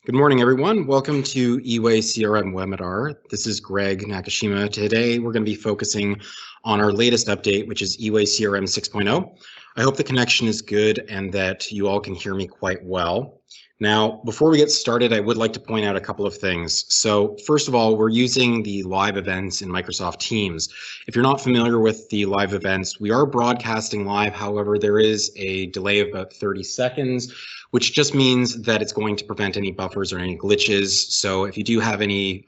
Good morning, everyone. Welcome to eWay-CRM webinar. This is Greg Nakashima. Today, we're going to be focusing on our latest update, which is eWay-CRM 6.0. I hope the connection is good and that you all can hear me quite well. Now, before we get started, I would like to point out a couple of things. So first of all, we're using the live events in Microsoft Teams. If you're not familiar with the live events, we are broadcasting live. However, there is a delay of about 30 seconds, which just means that it's going to prevent any buffers or any glitches. So if you do have any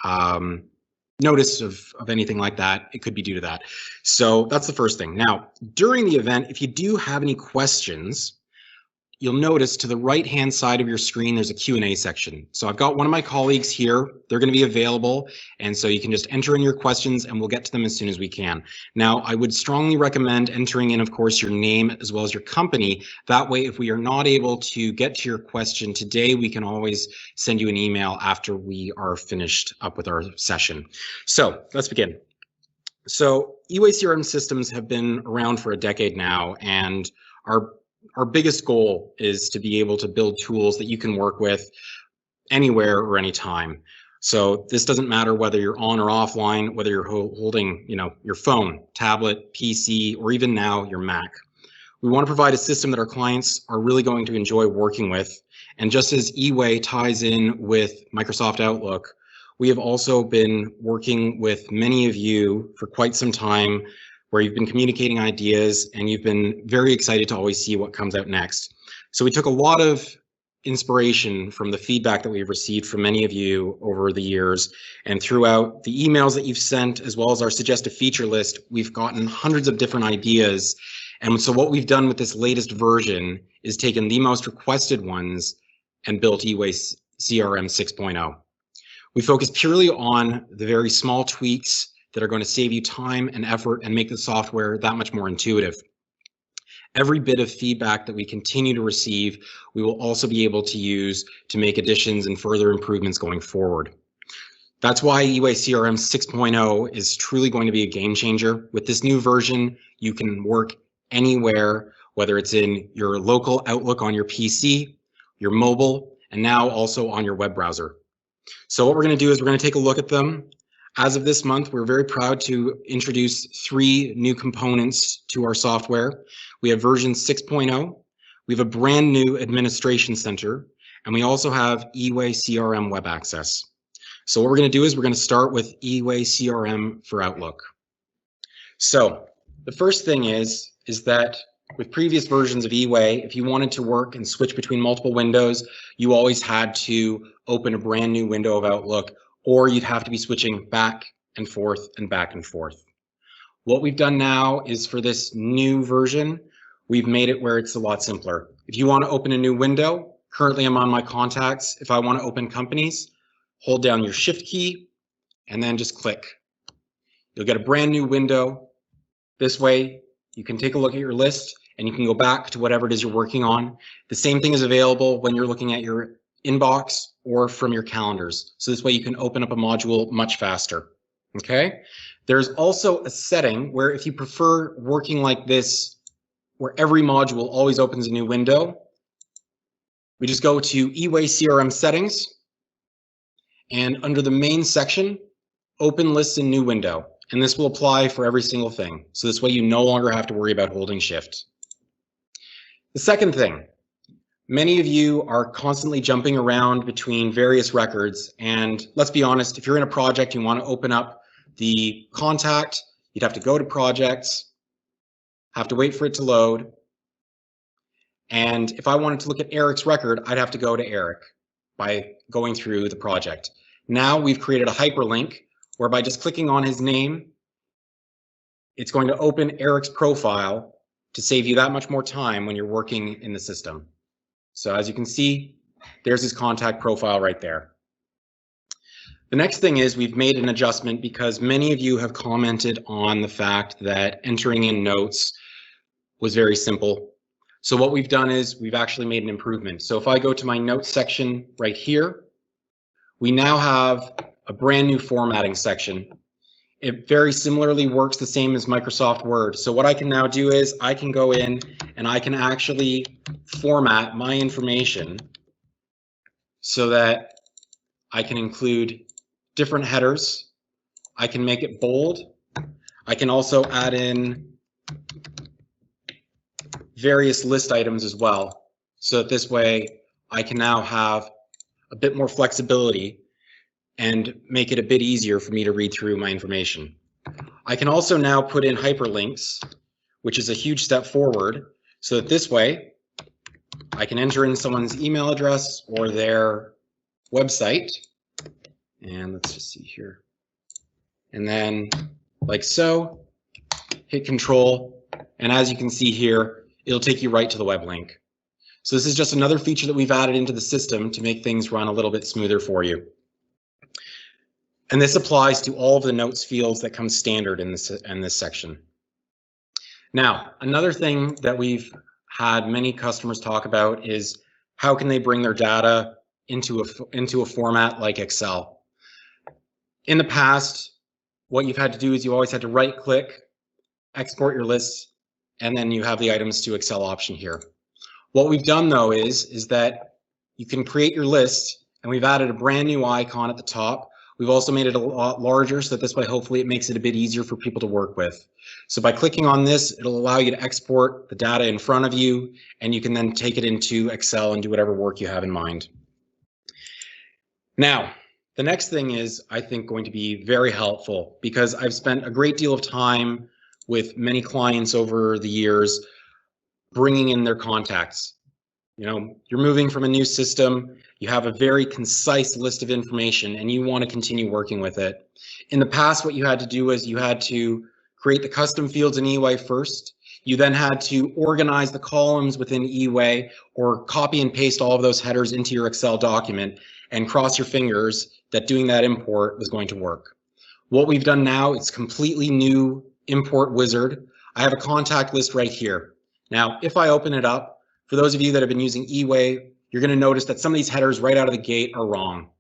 notice of anything like that, it could be due to that. So that's the first thing. Now, during the event, if you do have any questions, you'll notice to the right-hand side of your screen, there's a Q&A section. So I've got one of my colleagues here. They're going to be available. And so you can just enter in your questions and we'll get to them as soon as we can. Now, I would strongly recommend entering in, of course, your name as well as your company. That way, if we are not able to get to your question today, we can always send you an email after we are finished up with our session. So let's begin. So eWay-CRM systems have been around for a decade now, and our biggest goal is to be able to build tools that you can work with anywhere or anytime. So this doesn't matter whether you're on or offline, whether you're holding, your phone, tablet, PC, or even now your Mac. We want to provide a system that our clients are really going to enjoy working with. And just as eWay ties in with Microsoft Outlook, we have also been working with many of you for quite some time, where you've been communicating ideas and you've been very excited to always see what comes out next. So we took a lot of inspiration from the feedback that we've received from many of you over the years, and throughout the emails that you've sent, as well as our suggested feature list, we've gotten hundreds of different ideas. And so what we've done with this latest version is taken the most requested ones and built eWay-CRM 6.0. We focus purely on the very small tweaks that are going to save you time and effort and make the software that much more intuitive. Every bit of feedback that we continue to receive, we will also be able to use to make additions and further improvements going forward. That's why eWay-CRM 6.0 is truly going to be a game changer. With this new version, you can work anywhere, whether it's in your local Outlook on your PC, your mobile, and now also on your web browser. So what we're going to do is we're going to take a look at them. As of this month, we're very proud to introduce 3 new components to our software. We have version 6.0, we have a brand new administration center, and we also have eWay-CRM web access. So what we're going to do is we're going to start with eWay-CRM for Outlook. So the first thing is that with previous versions of eWay, if you wanted to work and switch between multiple windows, you always had to open a brand new window of Outlook, or you'd have to be switching back and forth and back and forth. What we've done now is for this new version, we've made it where it's a lot simpler. If you want to open a new window, currently I'm on my contacts. If I want to open companies, hold down your shift key and then just click. You'll get a brand new window. This way you can take a look at your list and you can go back to whatever it is you're working on. The same thing is available when you're looking at your inbox or from your calendars. So this way you can open up a module much faster, okay? There's also a setting where if you prefer working like this, where every module always opens a new window, we just go to eWay-CRM settings, and under the main section, open list in new window. And this will apply for every single thing. So this way you no longer have to worry about holding shift. The second thing, many of you are constantly jumping around between various records, and let's be honest, if you're in a project, you want to open up the contact, you'd have to go to projects, have to wait for it to load, and if I wanted to look at Eric's record, I'd have to go to Eric by going through the project. Now we've created a hyperlink where by just clicking on his name, it's going to open Eric's profile to save you that much more time when you're working in the system. So as you can see, there's his contact profile right there. The next thing is we've made an adjustment because many of you have commented on the fact that entering in notes was very simple. So what we've done is we've actually made an improvement. So if I go to my notes section right here, we now have a brand new formatting section. It very similarly works the same as Microsoft Word. So what I can now do is I can go in and I can actually format my information so that I can include different headers. I can make it bold. I can also add in various list items as well. So that this way I can now have a bit more flexibility and make it a bit easier for me to read through my information. I can also now put in hyperlinks, which is a huge step forward, so that this way I can enter in someone's email address or their website. And let's just see here. And then like so, hit Control, and as you can see here, it'll take you right to the web link. So this is just another feature that we've added into the system to make things run a little bit smoother for you. And this applies to all of the notes fields that come standard in this section. Now, another thing that we've had many customers talk about is how can they bring their data into a format like Excel. In the past, what you've had to do is you always had to right-click, export your list, and then you have the items to Excel option here. What we've done though is that you can create your list, and we've added a brand new icon at the top. We've also made it a lot larger so that this way hopefully it makes it a bit easier for people to work with. So by clicking on this, it'll allow you to export the data in front of you, and you can then take it into Excel and do whatever work you have in mind. Now, the next thing is, I think, going to be very helpful because I've spent a great deal of time with many clients over the years bringing in their contacts. You know, you're moving from a new system, you have a very concise list of information and you want to continue working with it. In the past, what you had to do is you had to create the custom fields in eWay first. You then had to organize the columns within eWay or copy and paste all of those headers into your Excel document and cross your fingers that doing that import was going to work. What we've done now, it's completely new import wizard. I have a contact list right here. Now, if I open it up, for those of you that have been using eWay, you're going to notice that some of these headers right out of the gate are wrong.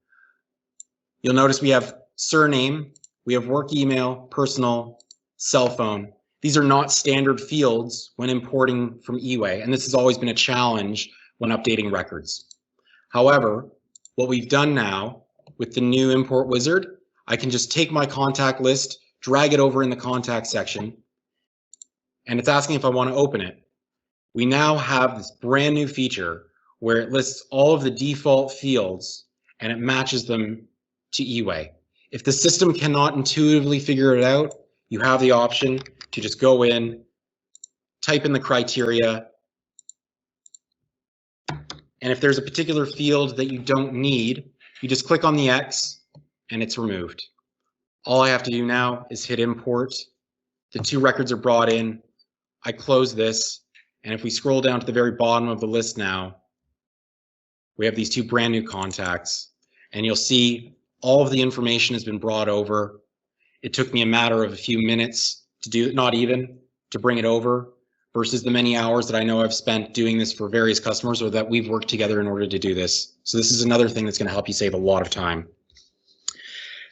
You'll notice we have surname, we have work email, personal, cell phone. These are not standard fields when importing from eWay, and this has always been a challenge when updating records. However, what we've done now with the new import wizard, I can just take my contact list, drag it over in the contact section, and it's asking if I want to open it. We now have this brand new feature where it lists all of the default fields and it matches them to eWay. If the system cannot intuitively figure it out, you have the option to just go in, type in the criteria, and if there's a particular field that you don't need, you just click on the X and it's removed. All I have to do now is hit import. The two records are brought in. I close this. And if we scroll down to the very bottom of the list now, we have these two brand new contacts. And you'll see all of the information has been brought over. It took me a matter of a few minutes to do it, not even, to bring it over, versus the many hours that I know I've spent doing this for various customers or that we've worked together in order to do this. So this is another thing that's going to help you save a lot of time.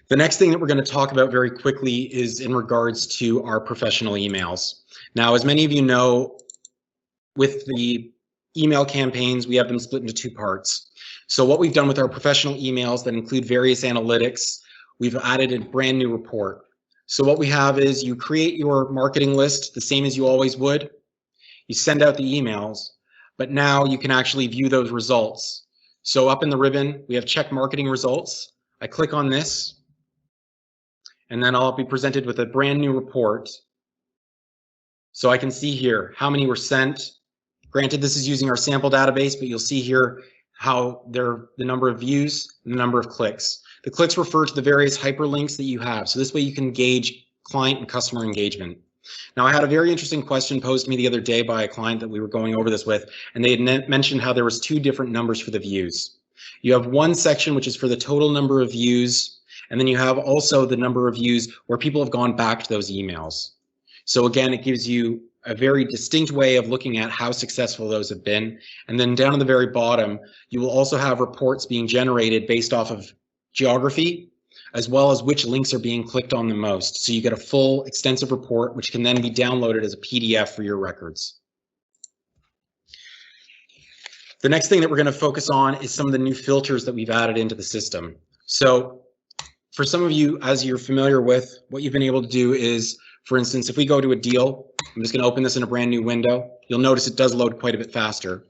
The next thing that we're going to talk about very quickly is in regards to our professional emails. Now, as many of you know, with the email campaigns, we have them split into two parts. So what we've done with our professional emails that include various analytics, we've added a brand new report. So what we have is you create your marketing list the same as you always would. You send out the emails, but now you can actually view those results. So up in the ribbon, we have check marketing results. I click on this, and then I'll be presented with a brand new report. So I can see here how many were sent. Granted, this is using our sample database, but you'll see here how the number of views and the number of clicks. The clicks refer to the various hyperlinks that you have. So this way you can gauge client and customer engagement. Now, I had a very interesting question posed to me the other day by a client that we were going over this with, and they had mentioned how there was two different numbers for the views. You have one section which is for the total number of views, and then you have also the number of views where people have gone back to those emails. So again, it gives you a very distinct way of looking at how successful those have been. And then down at the very bottom, you will also have reports being generated based off of geography, as well as which links are being clicked on the most. So you get a full extensive report, which can then be downloaded as a PDF for your records. The next thing that we're going to focus on is some of the new filters that we've added into the system. So for some of you, as you're familiar with, what you've been able to do is, for instance, if we go to a deal, I'm just going to open this in a brand new window. You'll notice it does load quite a bit faster.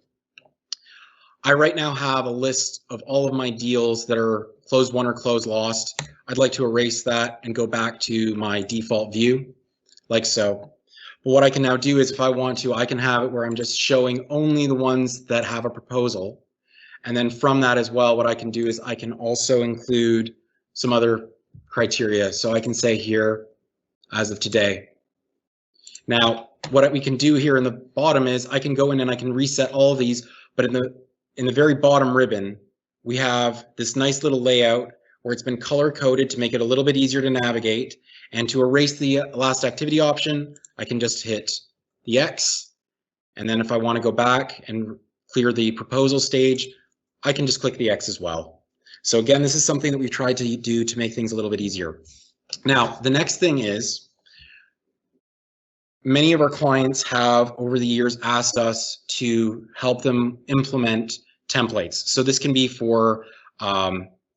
I right now have a list of all of my deals that are closed won or closed lost. I'd like to erase that and go back to my default view, like so. But what I can now do is, if I want to, I can have it where I'm just showing only the ones that have a proposal. And then from that as well, what I can do is I can also include some other criteria. So I can say here, as of today. Now, what we can do here in the bottom is I can go in and I can reset all of these, but in the very bottom ribbon, we have this nice little layout where it's been color coded to make it a little bit easier to navigate. And to erase the last activity option, I can just hit the X. And then if I want to go back and clear the proposal stage, I can just click the X as well. So again, this is something that we've tried to do to make things a little bit easier. Now, the next thing is, many of our clients have over the years asked us to help them implement templates. So this can be for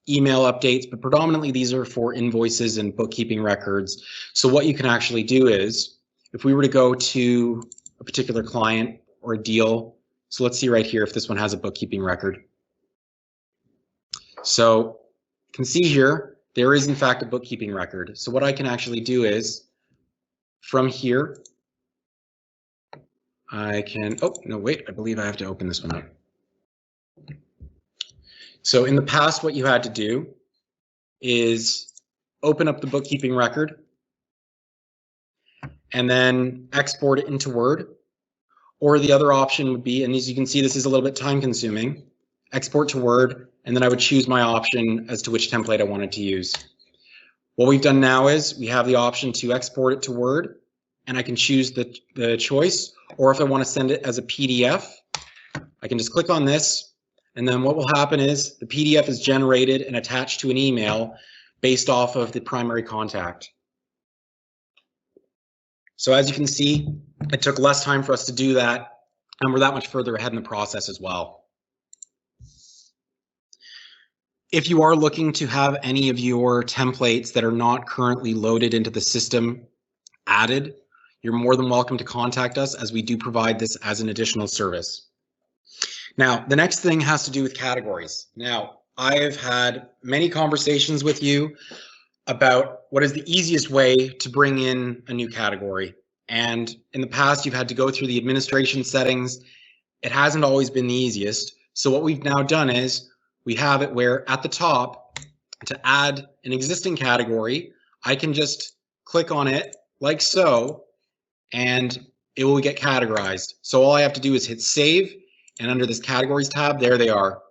email updates, but predominantly these are for invoices and bookkeeping records. So what you can actually do is, if we were to go to a particular client or a deal, so let's see right here if this one has a bookkeeping record. So you can see here, there is in fact a bookkeeping record. So what I can actually do is, from here, I can, oh, no, wait, I believe I have to open this one up. So in the past, what you had to do is open up the bookkeeping record and then export it into Word. Or the other option would be, and as you can see, this is a little bit time consuming, export to Word, and then I would choose my option as to which template I wanted to use. What we've done now is we have the option to export it to Word, and I can choose the choice, or if I want to send it as a PDF, I can just click on this, and then what will happen is the PDF is generated and attached to an email based off of the primary contact. So as you can see, it took less time for us to do that, and we're that much further ahead in the process as well. If you are looking to have any of your templates that are not currently loaded into the system added, you're more than welcome to contact us, as we do provide this as an additional service. Now, the next thing has to do with categories. Now, I've had many conversations with you about what is the easiest way to bring in a new category. And in the past, you've had to go through the administration settings. It hasn't always been the easiest. So what we've now done is we have it where at the top, to add an existing category, I can just click on it like so, and it will get categorized. So all I have to do is hit save, and under this categories tab, there they are.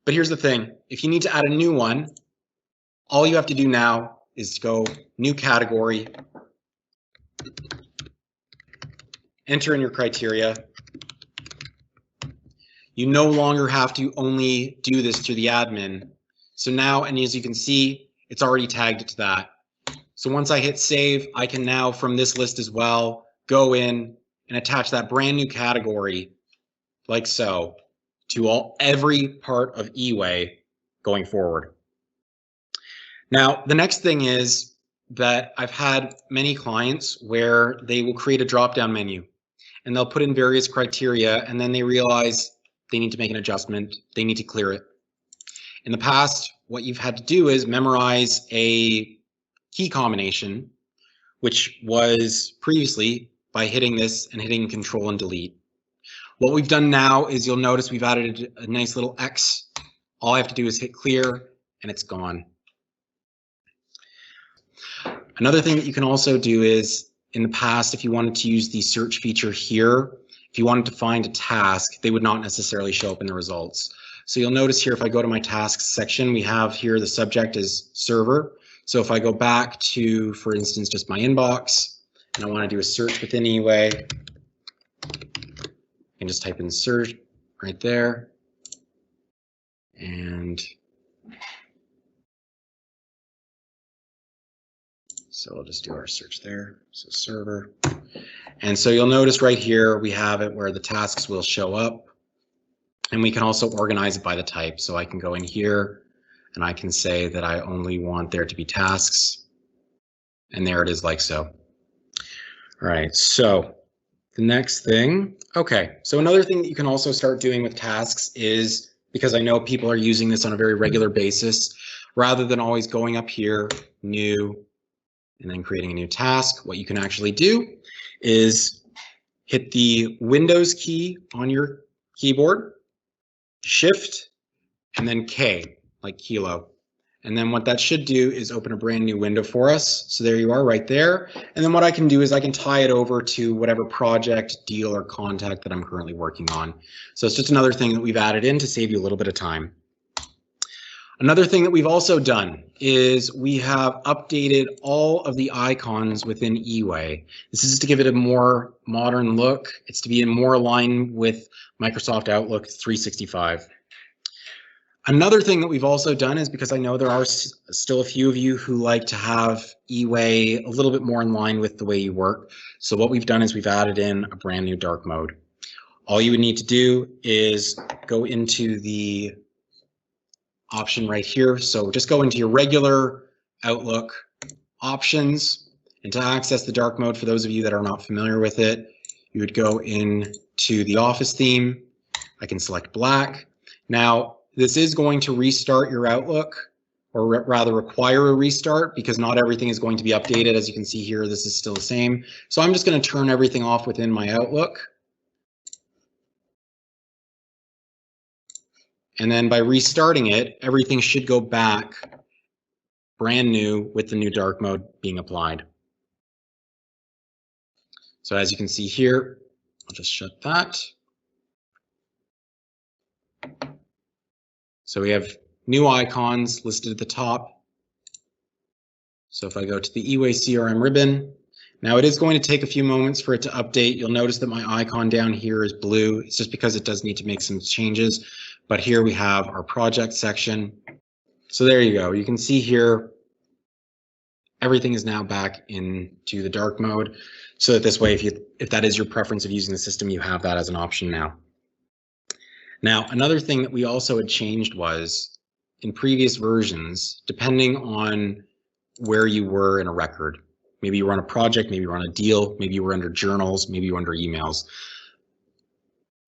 But here's the thing, if you need to add a new one, all you have to do now is go new category, enter in your criteria. You no longer have to only do this through the admin. So now, and as you can see, it's already tagged it to that. So once I hit save, I can now from this list as well, go in and attach that brand new category like so to every part of eWay going forward. Now, the next thing is that I've had many clients where they will create a drop-down menu and they'll put in various criteria, and then they realize they need to make an adjustment, they need to clear it. In the past, what you've had to do is memorize a key combination, which was previously by hitting this and hitting Control and Delete. What we've done now is you'll notice we've added a nice little X. All I have to do is hit clear and it's gone. Another thing that you can also do is, in the past, if you wanted to use the search feature here, if you wanted to find a task, they would not necessarily show up in the results. So you'll notice here, if I go to my tasks section, we have here the subject is server. So if I go back to, for instance, just my inbox, and I want to do a search within eWay, I can just type in search right there. And so we'll just do our search there. So server. And so you'll notice right here, we have it where the tasks will show up. And we can also organize it by the type. So I can go in here and I can say that I only want there to be tasks, and there it is like so. All right, so the next thing, okay, so another thing that you can also start doing with tasks is, because I know people are using this on a very regular basis, rather than always going up here, new, and then creating a new task, what you can actually do is hit the Windows key on your keyboard, Shift, and then K, like kilo. And then what that should do is open a brand new window for us. So there you are right there. And then what I can do is I can tie it over to whatever project, deal, or contact that I'm currently working on. So it's just another thing that we've added in to save you a little bit of time. Another thing that we've also done is we have updated all of the icons within eWay. This is to give it a more modern look. It's to be more aligned with Microsoft Outlook 365. Another thing that we've also done is, because I know there are still a few of you who like to have eWay a little bit more in line with the way you work. So what we've done is we've added in a brand new dark mode. All you would need to do is go into the option right here. So just go into your regular Outlook options, and to access the dark mode, for those of you that are not familiar with it, you would go into the Office theme. I can select black. Now, this is going to restart your Outlook, or rather require a restart, because not everything is going to be updated. As you can see here, this is still the same. So I'm just going to turn everything off within my Outlook. And then by restarting it, everything should go back brand new with the new dark mode being applied. So as you can see here, I'll just shut that. So we have new icons listed at the top. So if I go to the eWay-CRM ribbon, now it is going to take a few moments for it to update. You'll notice that my icon down here is blue. It's just because it does need to make some changes. But here we have our project section. So there you go. You can see here, everything is now back into the dark mode. So that this way, if that is your preference of using the system, you have that as an option now. Now, another thing that we also had changed was, in previous versions, depending on where you were in a record, maybe you were on a project, maybe you were on a deal, maybe you were under journals, maybe you were under emails,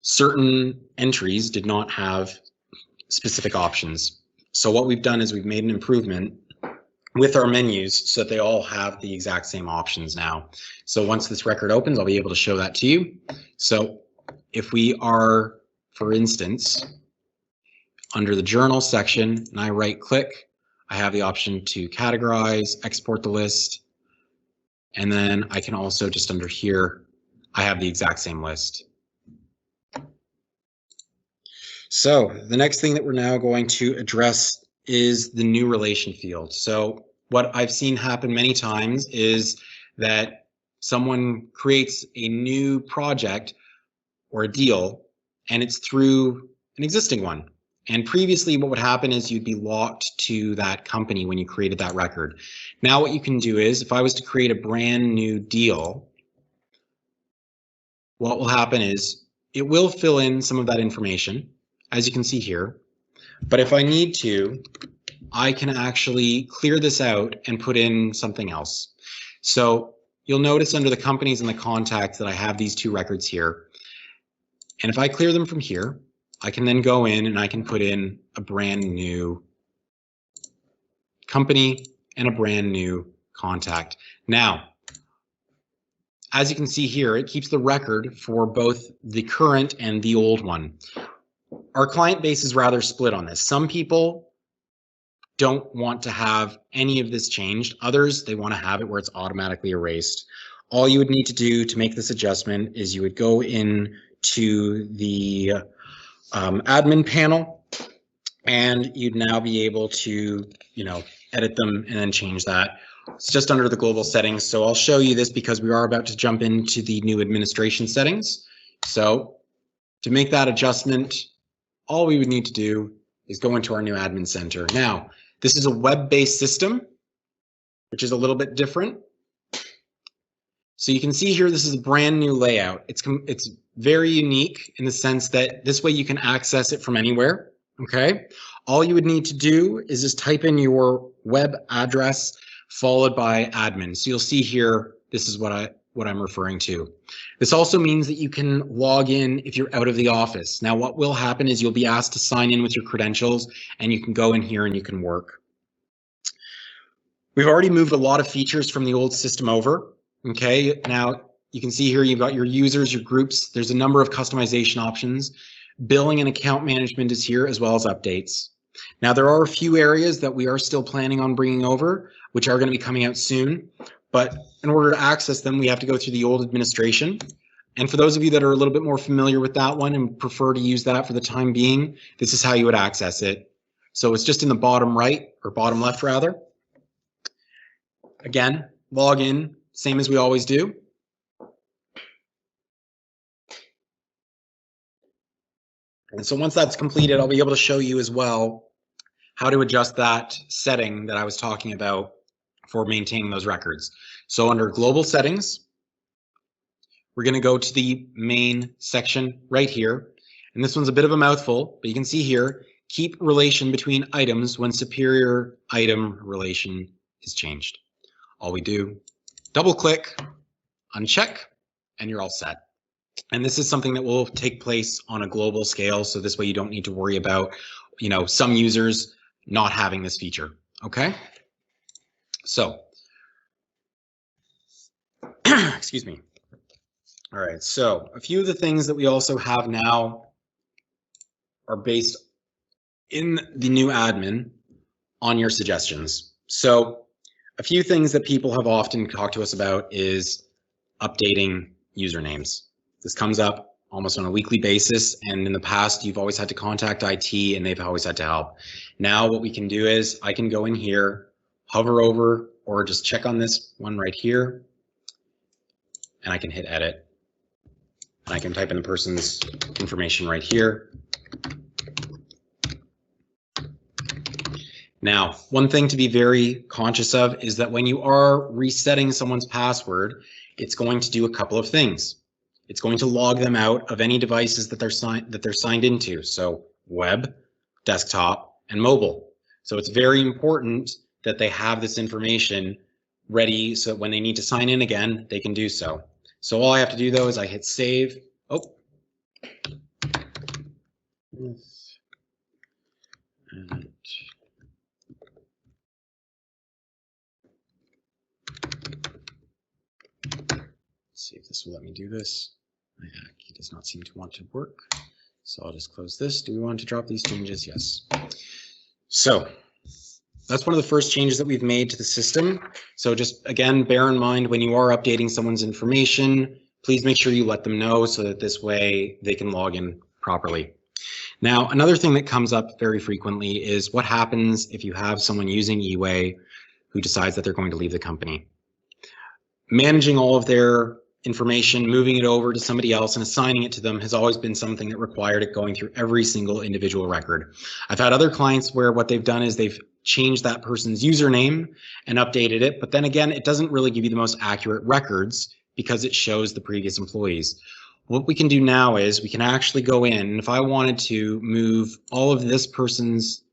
certain entries did not have specific options. So what we've done is we've made an improvement with our menus so that they all have the exact same options now. So once this record opens, I'll be able to show that to you. So if we are, for instance, under the journal section, and I right click, I have the option to categorize, export the list, and then I can also, just under here, I have the exact same list. So the next thing that we're now going to address is the new relation field. So what I've seen happen many times is that someone creates a new project or a deal, and it's through an existing one. And previously what would happen is you'd be locked to that company when you created that record. Now what you can do is, if I was to create a brand new deal, what will happen is it will fill in some of that information, as you can see here. But if I need to, I can actually clear this out and put in something else. So you'll notice under the companies and the contacts that I have these two records here. And if I clear them from here, I can then go in and I can put in a brand new company and a brand new contact. Now, as you can see here, it keeps the record for both the current and the old one. Our client base is rather split on this. Some people don't want to have any of this changed. Others, they want to have it where it's automatically erased. All you would need to do to make this adjustment is you would go in to the admin panel, and you'd now be able to, edit them and then change that. It's just under the global settings. So I'll show you this because we are about to jump into the new administration settings. So to make that adjustment, all we would need to do is go into our new admin center. Now, this is a web-based system, which is a little bit different. So you can see here, this is a brand new layout. It's very unique in the sense that this way you can access it from anywhere, okay? All you would need to do is just type in your web address followed by admin. So you'll see here, this is what I'm referring to. This also means that you can log in if you're out of the office. Now, what will happen is you'll be asked to sign in with your credentials, and you can go in here and you can work. We've already moved a lot of features from the old system over. Okay, now you can see here you've got your users, your groups. There's a number of customization options. Billing and account management is here, as well as updates. Now, there are a few areas that we are still planning on bringing over, which are going to be coming out soon. But in order to access them, we have to go through the old administration. And for those of you that are a little bit more familiar with that one and prefer to use that for the time being, this is how you would access it. So it's just in the bottom right, or bottom left rather. Again, log in, same as we always do. And so once that's completed, I'll be able to show you as well how to adjust that setting that I was talking about for maintaining those records. So under global settings, we're going to go to the main section right here. And this one's a bit of a mouthful, but you can see here, keep relation between items when superior item relation is changed. All we do, double click, uncheck, and you're all set. And this is something that will take place on a global scale. So this way you don't need to worry about, some users not having this feature. Okay. So, excuse me. All right. So a few of the things that we also have now are based in the new admin on your suggestions. So a few things that people have often talked to us about is updating usernames. This comes up almost on a weekly basis, and in the past, you've always had to contact IT and they've always had to help. Now what we can do is I can go in here, hover over, or just check on this one right here, and I can hit edit. And I can type in the person's information right here. Now, one thing to be very conscious of is that when you are resetting someone's password, it's going to do a couple of things. It's going to log them out of any devices that they're signed into. So web, desktop, and mobile. So it's very important that they have this information ready so that when they need to sign in again, they can do so. So all I have to do though is I hit save. Oh. And see if this will let me do this. My hack key does not seem to want to work. So I'll just close this. Do we want to drop these changes? Yes. So that's one of the first changes that we've made to the system. So just again, bear in mind when you are updating someone's information, please make sure you let them know so that this way they can log in properly. Now, another thing that comes up very frequently is what happens if you have someone using eWay who decides that they're going to leave the company. Managing all of their information, moving it over to somebody else and assigning it to them has always been something that required it going through every single individual record. I've had other clients where what they've done is they've changed that person's username and updated it, but then again, it doesn't really give you the most accurate records because it shows the previous employees. What we can do now is we can actually go in, and if I wanted to move all of this person's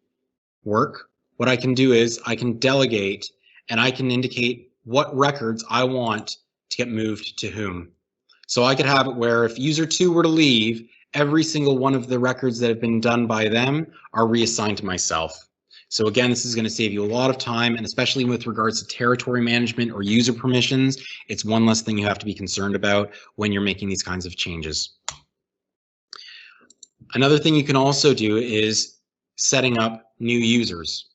work, what I can do is I can delegate and I can indicate what records I want to get moved to whom. So I could have it where if user 2 were to leave, every single one of the records that have been done by them are reassigned to myself. So again, this is going to save you a lot of time, and especially with regards to territory management or user permissions, it's one less thing you have to be concerned about when you're making these kinds of changes. Another thing you can also do is setting up new users.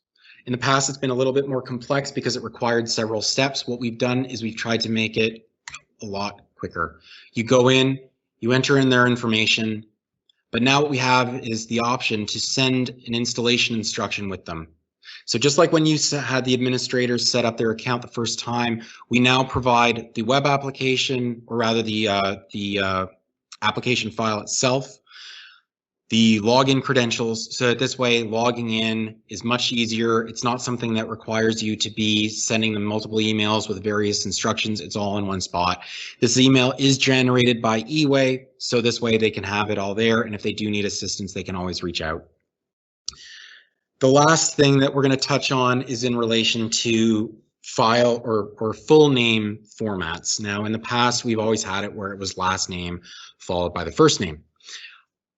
In the past, it's been a little bit more complex because it required several steps. What we've done is we've tried to make it a lot quicker. You go in, you enter in their information, but now what we have is the option to send an installation instruction with them. So just like when you had the administrators set up their account the first time, we now provide the web application, or rather the application file itself, the login credentials, so that this way logging in is much easier. It's not something that requires you to be sending them multiple emails with various instructions. It's all in one spot. This email is generated by eWay, so this way they can have it all there, and if they do need assistance, they can always reach out. The last thing that we're going to touch on is in relation to file or full name formats. Now, in the past, we've always had it where it was last name followed by the first name.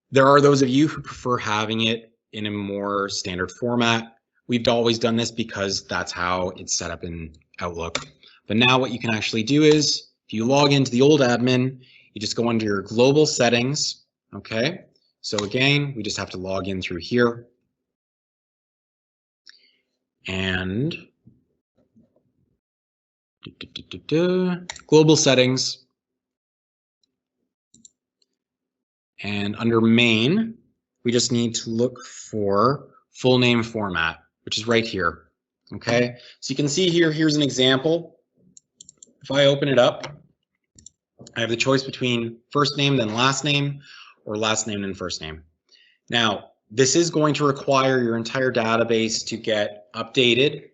There are those of you who prefer having it in a more standard format. We've always done this because that's how it's set up in Outlook. But now what you can actually do is, if you log into the old admin, you just go under your global settings, okay? So again, we just have to log in through here. And global settings. And under main, we just need to look for full name format, which is right here. Okay, so you can see here, here's an example. If I open it up, I have the choice between first name, then last name, or last name and first name. Now, this is going to require your entire database to get updated.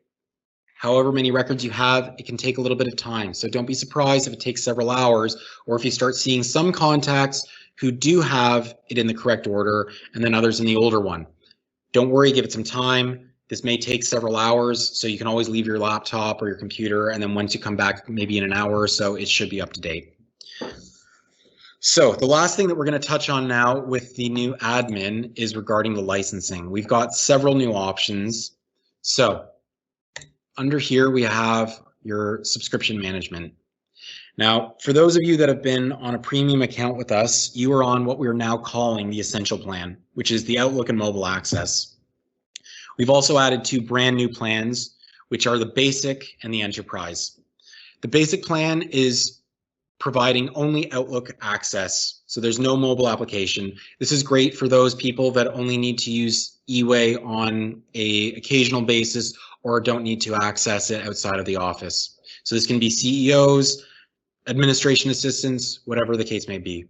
However many records you have, it can take a little bit of time. So don't be surprised if it takes several hours, or if you start seeing some contacts who do have it in the correct order and then others in the older one. Don't worry, give it some time. This may take several hours, so you can always leave your laptop or your computer, and then once you come back, maybe in an hour or so, it should be up to date. So the last thing that we're going to touch on now with the new admin is regarding the licensing. We've got several new options. So under here, we have your subscription management. Now, for those of you that have been on a premium account with us, you are on what we're now calling the Essential Plan, which is the Outlook and mobile access. We've also added 2 brand new plans, which are the Basic and the Enterprise. The Basic plan is providing only Outlook access, so there's no mobile application. This is great for those people that only need to use eWay on an occasional basis or don't need to access it outside of the office. So this can be CEOs, administration assistants, whatever the case may be.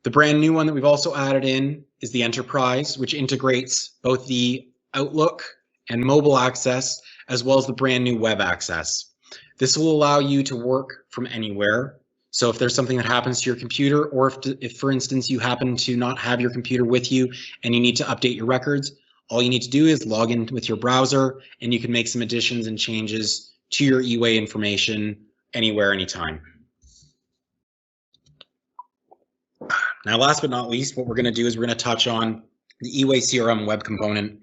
The brand new one that we've also added in is the Enterprise, which integrates both the Outlook and mobile access, as well as the brand new web access. This will allow you to work from anywhere. So if there's something that happens to your computer, or if for instance, you happen to not have your computer with you and you need to update your records, all you need to do is log in with your browser and you can make some additions and changes to your eWay information anywhere, anytime. Now, last but not least, what we're going to do is we're going to touch on the eWay-CRM web component.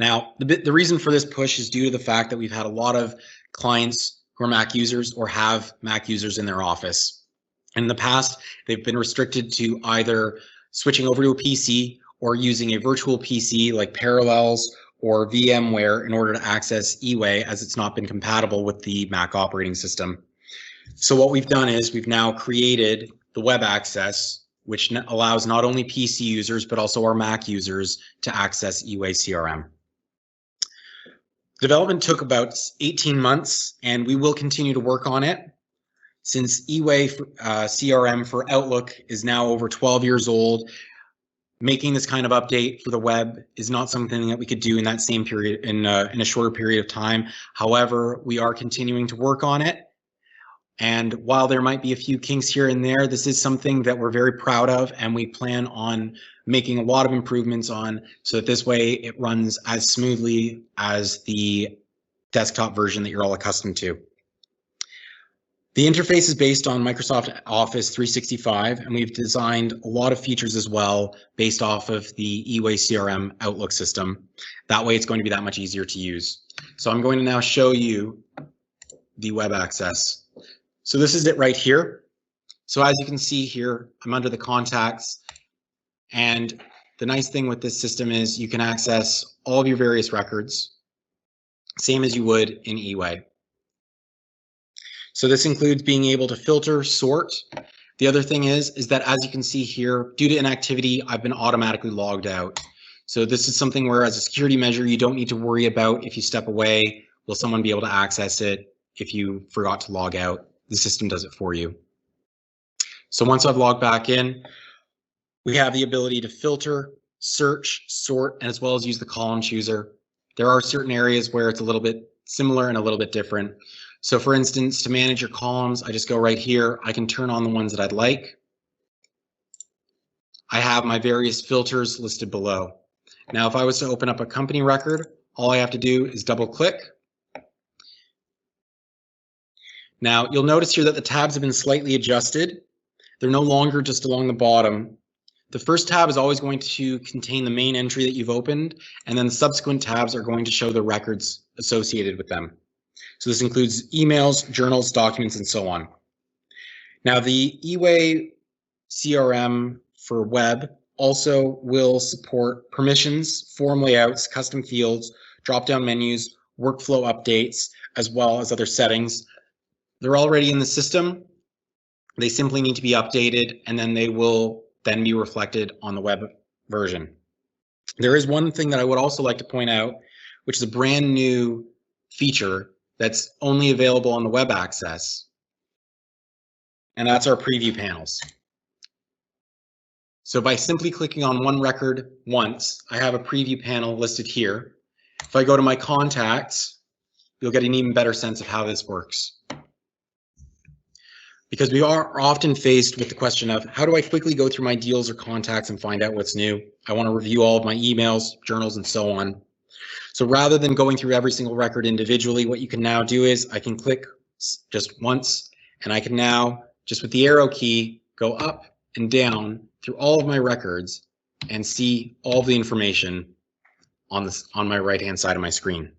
Now, the reason for this push is due to the fact that we've had a lot of clients who are Mac users or have Mac users in their office. In the past, they've been restricted to either switching over to a PC or using a virtual PC like Parallels or VMware in order to access eWay, as it's not been compatible with the Mac operating system. So what we've done is we've now created the web access, which allows not only PC users, but also our Mac users to access eWay-CRM. Development took about 18 months, and we will continue to work on it. Since eWay-CRM for Outlook is now over 12 years old, making this kind of update for the web is not something that we could do in that same period, in a shorter period of time. However, we are continuing to work on it. And while there might be a few kinks here and there, this is something that we're very proud of, and we plan on making a lot of improvements on, so that this way it runs as smoothly as the desktop version that you're all accustomed to. The interface is based on Microsoft Office 365, and we've designed a lot of features as well based off of the eWay-CRM Outlook system. That way it's going to be that much easier to use. So I'm going to now show you the web access. So this is it right here. So as you can see here, I'm under the contacts. And the nice thing with this system is you can access all of your various records, same as you would in eWay. So this includes being able to filter, sort. The other thing is that as you can see here, due to inactivity, I've been automatically logged out. So this is something where, as a security measure, you don't need to worry about if you step away, will someone be able to access it if you forgot to log out. The system does it for you. So once I've logged back in, we have the ability to filter, search, sort, and as well as use the column chooser. There are certain areas where it's a little bit similar and a little bit different. So for instance, to manage your columns, I just go right here. I can turn on the ones that I'd like. I have my various filters listed below. Now, if I was to open up a company record, all I have to do is double click. Now, you'll notice here that the tabs have been slightly adjusted. They're no longer just along the bottom. The first tab is always going to contain the main entry that you've opened, and then the subsequent tabs are going to show the records associated with them. So this includes emails, journals, documents, and so on. Now, the eWay-CRM for web also will support permissions, form layouts, custom fields, drop-down menus, workflow updates, as well as other settings. They're already in the system. They simply need to be updated, and then they will then be reflected on the web version. There is one thing that I would also like to point out, which is a brand new feature that's only available on the web access, and that's our preview panels. So by simply clicking on one record once, I have a preview panel listed here. If I go to my contacts, you'll get an even better sense of how this works. Because we are often faced with the question of, how do I quickly go through my deals or contacts and find out what's new? I want to review all of my emails, journals, and so on. So rather than going through every single record individually, what you can now do is I can click just once, and I can now, just with the arrow key, go up and down through all of my records and see all of the information on my right-hand side of my screen.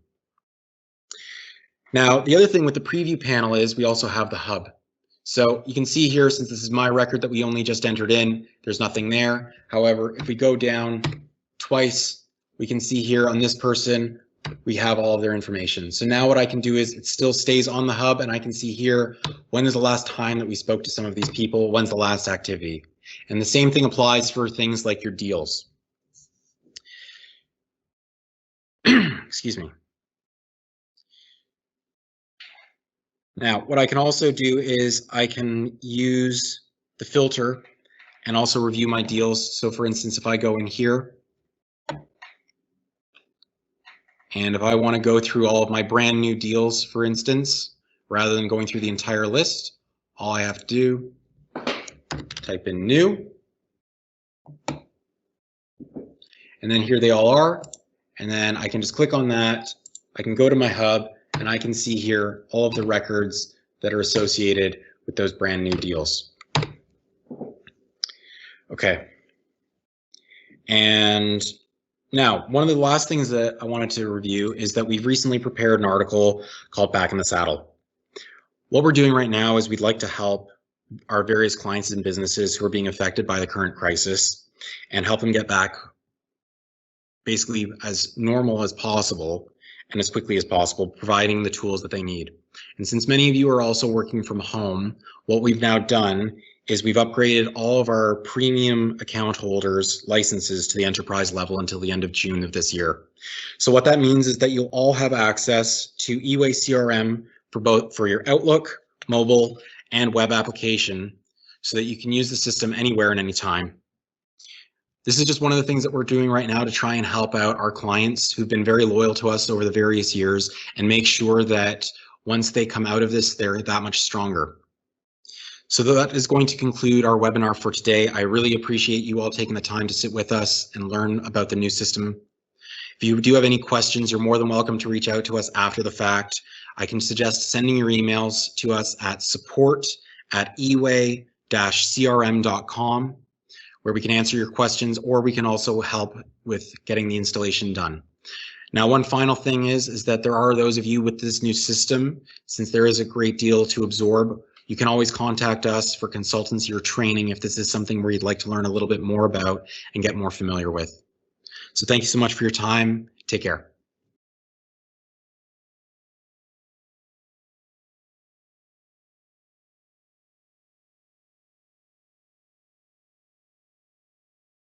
Now, the other thing with the preview panel is we also have the hub. So you can see here, since this is my record that we only just entered in, there's nothing there. However, if we go down twice, we can see here on this person, we have all of their information. So now what I can do is it still stays on the hub, and I can see here, when is the last time that we spoke to some of these people? When's the last activity? And the same thing applies for things like your deals. Excuse me. Now, what I can also do is I can use the filter and also review my deals. So for instance, if I go in here, and if I want to go through all of my brand new deals, for instance, rather than going through the entire list, all I have to do, type in new, and then here they all are. And then I can just click on that. I can go to my hub, and I can see here all of the records that are associated with those brand new deals. Okay. And now, one of the last things that I wanted to review is that we've recently prepared an article called Back in the Saddle. What we're doing right now is we'd like to help our various clients and businesses who are being affected by the current crisis and help them get back basically as normal as possible and as quickly as possible, providing the tools that they need. And since many of you are also working from home, what we've now done is we've upgraded all of our premium account holders licenses to the enterprise level until the end of June of this year. So what that means is that you'll all have access to eWay-CRM for your Outlook, mobile, and web application so that you can use the system anywhere and anytime. This is just one of the things that we're doing right now to try and help out our clients who've been very loyal to us over the various years and make sure that once they come out of this, they're that much stronger. So that is going to conclude our webinar for today. I really appreciate you all taking the time to sit with us and learn about the new system. If you do have any questions, you're more than welcome to reach out to us after the fact. I can suggest sending your emails to us at support@eway-crm.com, where we can answer your questions, or we can also help with getting the installation done. Now, one final thing is that there are those of you with this new system, since there is a great deal to absorb, you can always contact us for consultancy or training if this is something where you'd like to learn a little bit more about and get more familiar with. So thank you so much for your time. Take care.